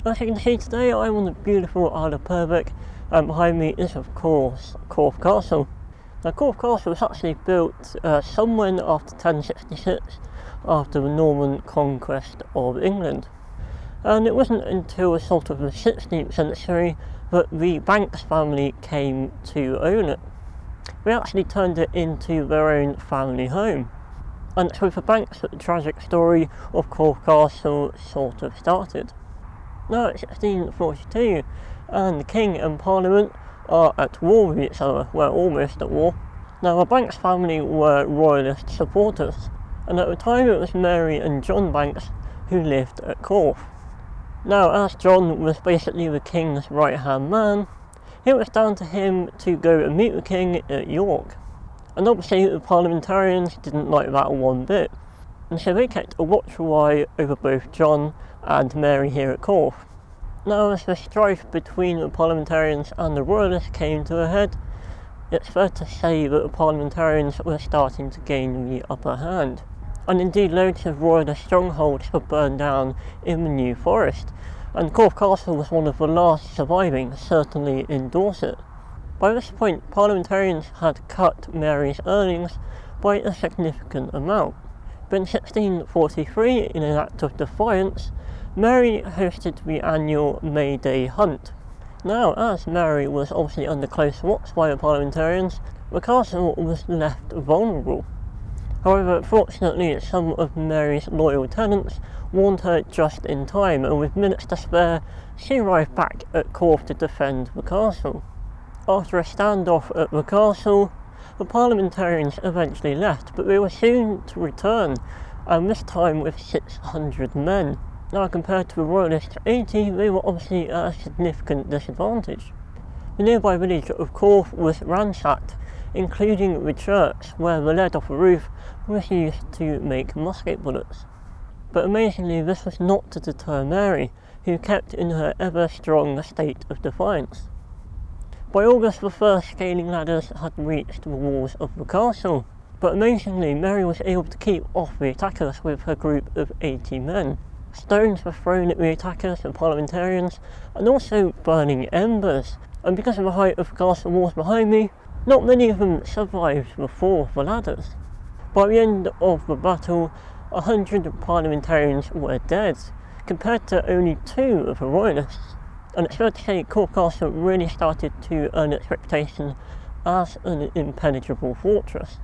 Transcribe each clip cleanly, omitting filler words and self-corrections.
As you can see today, I'm on the beautiful Isle of Purbeck, and behind me is of course Corfe Castle. Now Corfe Castle was actually built somewhere after 1066, after the Norman conquest of England. And it wasn't until sort of the 16th century that the Banks family came to own it. They actually turned it into their own family home. And it's with the Banks that the tragic story of Corfe Castle sort of started. Now it's 1642 and the King and Parliament are at war with each other, well, almost at war. Now the Banks family were royalist supporters, and at the time it was Mary and John Banks who lived at Corfe. Now as John was basically the King's right hand man, it was down to him to go and meet the King at York. And obviously the parliamentarians didn't like that one bit, and so they kept a watchful eye over both John and Mary here at Corfe. Now as the strife between the parliamentarians and the royalists came to a head, it's fair to say that the parliamentarians were starting to gain the upper hand. And indeed loads of royalist strongholds were burned down in the New Forest, and Corfe Castle was one of the last surviving, certainly in Dorset. By this point, parliamentarians had cut Mary's earnings by a significant amount. But in 1643, in an act of defiance, Mary hosted the annual May Day hunt. Now, as Mary was obviously under close watch by the parliamentarians, the castle was left vulnerable. However, fortunately, some of Mary's loyal tenants warned her just in time, and with minutes to spare, she arrived back at Corfe to defend the castle. After a standoff at the castle, the parliamentarians eventually left, but they were soon to return, and this time with 600 men. Now compared to the royalists' 80, they were obviously at a significant disadvantage. The nearby village of Corfe was ransacked, including the church, where the lead off the roof was used to make musket bullets. But amazingly, this was not to deter Mary, who kept in her ever-strong state of defiance. By August, the first scaling ladders had reached the walls of the castle, but amazingly, Mary was able to keep off the attackers with her group of 80 men. Stones were thrown at the attackers and parliamentarians, and also burning embers, and because of the height of the castle walls behind me, not many of them survived the fall of the ladders. By the end of the battle, 100 parliamentarians were dead, compared to only 2 of the royalists. And it's fair to say Corfe Castle really started to earn its reputation as an impenetrable fortress.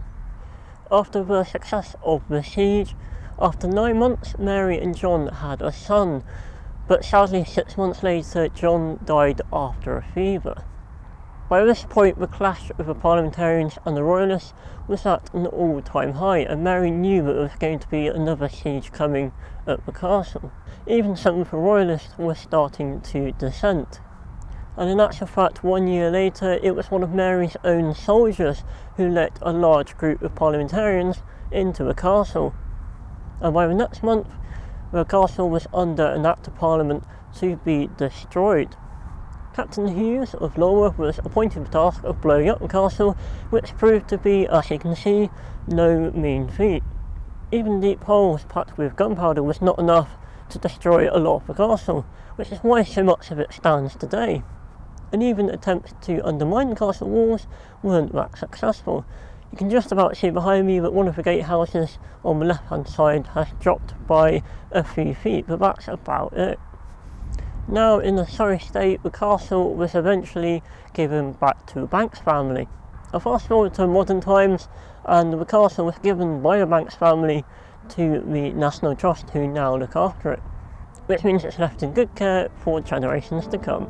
After the success of the siege, after 9 months Mary and John had a son, but sadly 6 months later John died after a fever. By this point the clash of the parliamentarians and the royalists was at an all-time high, and Mary knew that there was going to be another siege coming at the castle. Even some of the royalists were starting to dissent. And in actual fact, 1 year later, it was one of Mary's own soldiers who let a large group of parliamentarians into the castle. And by the next month, the castle was under an Act of Parliament to be destroyed. Captain Hughes of Lulworth was appointed to the task of blowing up the castle, which proved to be, as you can see, no mean feat. Even deep holes packed with gunpowder was not enough to destroy a lot of the castle, which is why so much of it stands today. And even attempts to undermine the castle walls weren't that successful. You can just about see behind me that one of the gatehouses on the left hand side has dropped by a few feet, but that's about it. Now in a sorry state, the castle was eventually given back to the Banks family. Now fast forward to modern times, and the castle was given by the Banks family to the National Trust, who now look after it, which means it's left in good care for generations to come.